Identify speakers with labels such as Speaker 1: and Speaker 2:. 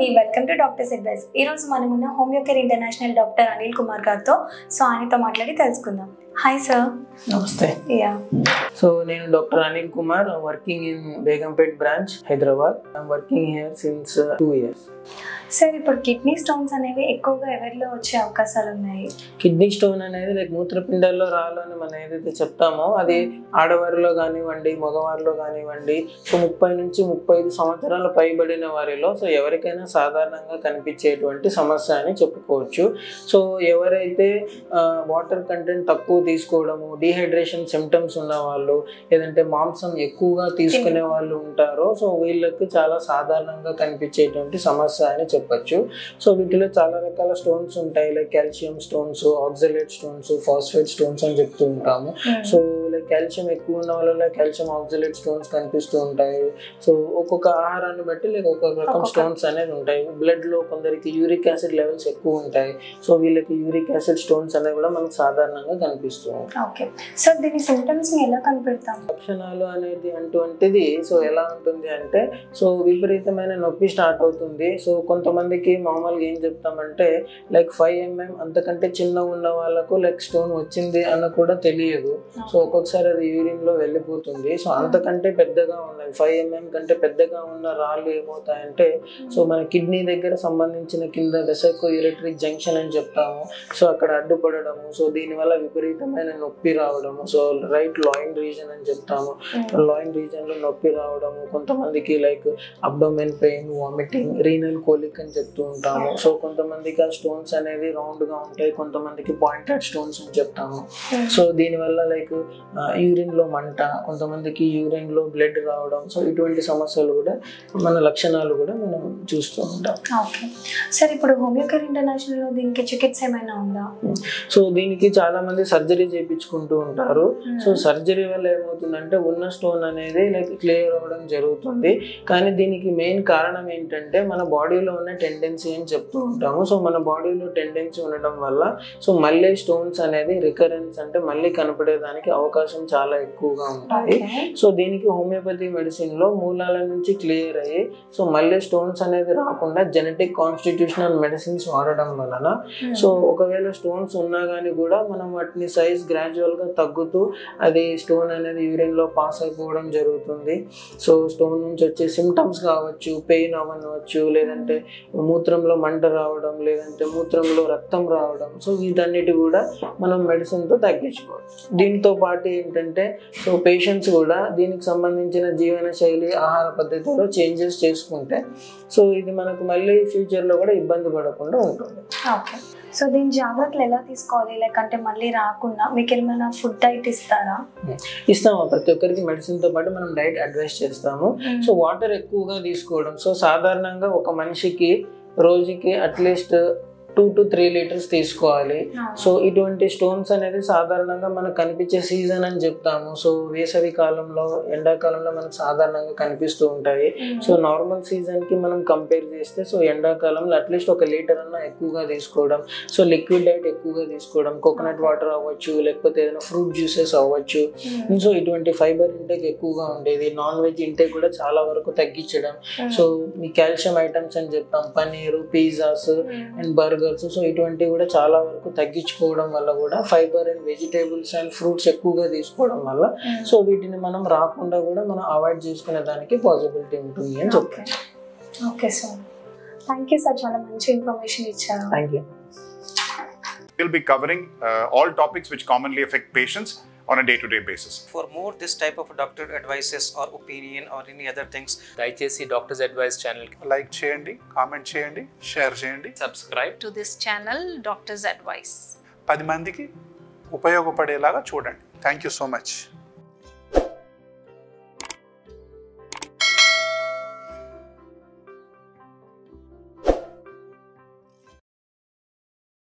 Speaker 1: అండి, welcome to doctors advice. ఈరోజు మనమున్న హోమియోకేర్ ఇంటర్నేషనల్ డాక్టర్ అనిల్ కుమార్ గారితో. సో ఆయనతో మాట్లాడి తెలుసుకుందాం. Hi sir.
Speaker 2: నమస్తే. సో నేను doctor Anil Kumar, working in Begumpet branch, Hyderabad. I'm working here since 2 years.
Speaker 1: Sir, ఇప్పుడు కిడ్నీ స్టోన్స్ అనేవి ఎక్కువగా ఎవరిలో వచ్చే అవకాశాలు ఉన్నాయి?
Speaker 2: కిడ్నీ స్టోన్ అనేది లైక్ మూత్రపిండాల్లో రాళ్ళు అని మనం ఏదైతే చెప్తామో అది ఆడవారిలో కానివ్వండి, మగవారిలో కానివ్వండి, సో 30 నుంచి 35 సంవత్సరాలు పైబడిన వారిలో సో ఎవరికైనా సాధారణంగా కనిపించేటువంటి సమస్య అని చెప్పుకోవచ్చు. సో ఎవరైతే వాటర్ కంటెంట్ తక్కువ తీసుకోవడము, డీహైడ్రేషన్ సిమ్టమ్స్ ఉన్న వాళ్ళు, లేదంటే మాంసం ఎక్కువగా తీసుకునే వాళ్ళు ఉంటారో సో వీళ్ళకి చాలా సాధారణంగా కనిపించేటువంటి సమస్య అని చెప్పచ్చు. సో వీటిలో చాలా రకాల స్టోన్స్ ఉంటాయి, like calcium stones, oxalate stones, phosphate stones అని చెప్తూ ఉంటాము. సో లైక్ కాల్షియం ఎక్కువ ఉన్న వాళ్ళలో కాల్షియం ఆక్సలేట్ స్టోన్స్ కనిపిస్తూ ఉంటాయి. సో ఒక్కొక్క ఆహారాన్ని బట్టి లైక్ ఒక్కొక్క రకం స్టోన్స్ అనేది ఉంటాయి. బ్లడ్ లో కొందరికి యూరిక్ యాసిడ్ లెవెల్స్ ఎక్కువ ఉంటాయి, సో వీళ్ళకి యూరిక్ యాసిడ్ స్టోన్స్ అనేవి కూడా మనకు సాధారణంగా కనిపిస్తూ ఉంటాయి.
Speaker 1: సో దీని సింప్టమ్స్ ఎలా కనిపెడతాం?
Speaker 2: లక్షణాలు అనేది అటువంటిది సో ఎలా ఉంటుంది అంటే, సో విపరీతమైన నొప్పి స్టార్ట్ అవుతుంది. సో కొంతమందికి మామూలుగా ఏం చెప్తామంటే లైక్ 5 mm అంతకంటే చిన్నగా ఉన్న వాళ్ళకు లైక్ స్టోన్ వచ్చింది అన్న కూడా తెలియదు. సో ఒక్కొక్కసారి అది యూరిన్ లో వెళ్ళిపోతుంది. సో అంతకంటే పెద్దగా ఉన్నది 5 mm కంటే పెద్దగా ఉన్న రాళ్ళు ఏమవుతాయంటే సో మన కిడ్నీ దగ్గర సంబంధించిన కింద వెసైకో యూరెటరిక్ జంక్షన్ అని చెప్తాము. సో అక్కడ అడ్డుపడము, సో దీనివల్ల విపరీతమైన నొప్పి రావడము, సో రైట్ లాయిన్ రీజన్ అని చెప్తాము. లాయిన్ రీజన్ లో నొప్పి రావడము, కొంతమందికి like abdomen pain, vomiting, renal colic అని చెప్తూ ఉంటాము. సో కొంతమందికి ఆ స్టోన్స్ అనేవి రౌండ్ గా ఉంటాయి, కొంతమందికి పాయింటెడ్ స్టోన్స్ అని చెప్తాము. సో దీనివల్ల లైక్ యూరిన్ లో మంట, కొంతమందికి యూరిన్ లో బ్లడ్ రావడం, సో ఇటువంటి సమస్యలు కూడా మన లక్షణాలు కూడా మనం చూస్తూ ఉంటాం.
Speaker 1: సార్, ఇప్పుడు హోమియోకేర్ ఇంటర్నేషనల్ లో దీనికి చికిత్స ఏమైనా ఉందా?
Speaker 2: సో దీనికి చాలా మంది సర్జరీ చేయించుకుంటూ ఉంటారు. సో సర్జరీ వల్ల ఏమవుతుందంటే ఉన్న స్టోన్ అనేది లైక్ క్లియర్ అవ్వడం జరుగుతుంది. కానీ దీనికి మెయిన్ కారణం ఏంటంటే మన బాడీలో ఉన్న టెండెన్సీ అని చెప్తూ ఉంటాము. సో మన బాడీలో టెండెన్సీ ఉండడం వల్ల సో మళ్ళీ స్టోన్స్ అనేది రికరెన్స్ అంటే మళ్ళీ కనపడేదానికి అవకాశం చాలా ఎక్కువగా ఉంటాయి. సో దీనికి హోమియోపతి మెడిసిన్ లో మూలాల నుంచి క్లియర్ అయ్యి సో మళ్ళీ స్టోన్స్ అనేది రాకుండా జెనెటిక్ కాన్స్టిట్యూషనల్ మెడిసిన్స్ వాడడం వలన సో ఒకవేళ స్టోన్స్ ఉన్నా కానీ కూడా మనం వాటిని సైజ్ గ్రాడ్యువల్ గా తగ్గుతూ అది స్టోన్ అనేది యూరిన్ లో పాస్ అయిపోవడం జరుగుతుంది. సో స్టోన్ నుంచి వచ్చే సిమ్టమ్స్ కావచ్చు, పెయిన్ అవ్వచ్చు, లేదంటే మూత్రంలో మంట రావడం, లేదంటే మూత్రంలో రక్తం రావడం, సో వీటన్నిటి కూడా మనం మెడిసిన్ తో తగ్గించుకోవచ్చు. దీంతో పాటు ఏంటంటే సో పేషెంట్స్ కూడా దీనికి సంబంధించిన జీవన శైలి, ఆహార పద్ధతిలో చేంజెస్ చేసుకుంటే సో ఇది మనకు మళ్ళీ ఫ్యూచర్ లో కూడా ఇబ్బంది పడకుండా ఉంటుంది.
Speaker 1: సో దీని జాగ్రత్తలు ఎలా తీసుకోవాలి? లేకంటే మళ్ళీ రాకుండా మీకు ఏమైనా ఫుడ్ డైట్ ఇస్తారా?
Speaker 2: ఇస్తాము. ప్రతి ఒక్కరికి మెడిసిన్ తో పాటు మనం డైట్ అడ్వైస్ చేస్తాము. సో వాటర్ ఎక్కువగా తీసుకోవడం, సో సాధారణంగా ఒక మనిషికి రోజుకి అట్లీస్ట్ 2 to 3 liters తీసుకోవాలి. సో ఇటువంటి స్టోన్స్ అనేది సాధారణంగా మనకు కనిపించే సీజన్ అని చెప్తాము. సో వేసవి కాలంలో, ఎండాకాలంలో మనకు సాధారణంగా కనిపిస్తూ ఉంటాయి. సో నార్మల్ సీజన్ కి మనం కంపేర్ చేస్తే సో ఎండాకాలంలో అట్లీస్ట్ 1 లీటర్ అన్న ఎక్కువగా తీసుకోవడం, సో లిక్విడ్ డైట్ ఎక్కువగా తీసుకోవడం, కోకోనట్ వాటర్ అవ్వచ్చు, లేకపోతే ఏదైనా ఫ్రూట్ జ్యూసెస్ అవ్వచ్చు. సో ఇటువంటి ఫైబర్ ఇంటేక్ ఎక్కువగా ఉండేది. నాన్ వెజ్ ఇంటేక్ కూడా చాలా వరకు తగ్గించడం. సో ఈ కాల్షియం ఐటమ్స్ అని చెప్తాం, paneer, pizzas and burger, so ఇటువంటివి కూడా చాలా వరకు తగ్గించుకోవడం వల్ల కూడా fibre and vegetables and fruits ఎక్కువగా తీసుకోవడం వల్ల సో వీటిని మనం రాకుండా కూడా మనం అవాయిడ్ చేసుకునే దానికి పాసిబిలిటీ ఉంటుంది అని చెప్తాను.
Speaker 1: Okay sir, thank you sir, చాలా మంచి ఇన్ఫర్మేషన్ ఇచ్చారు.
Speaker 2: Thank you.
Speaker 3: We'll be covering all topics which commonly affect patients on a day-to-day basis.
Speaker 4: For more this type of doctor advices or opinion or any other things,
Speaker 5: దయచేసి doctors advice channel
Speaker 3: like చేయండి, comment చేయండి, share చేయండి.
Speaker 5: Subscribe
Speaker 6: to this channel, Doctor's Advice.
Speaker 3: 10 మందికి ఉపయోగపడేలాగా చూడండి. Thank you so much.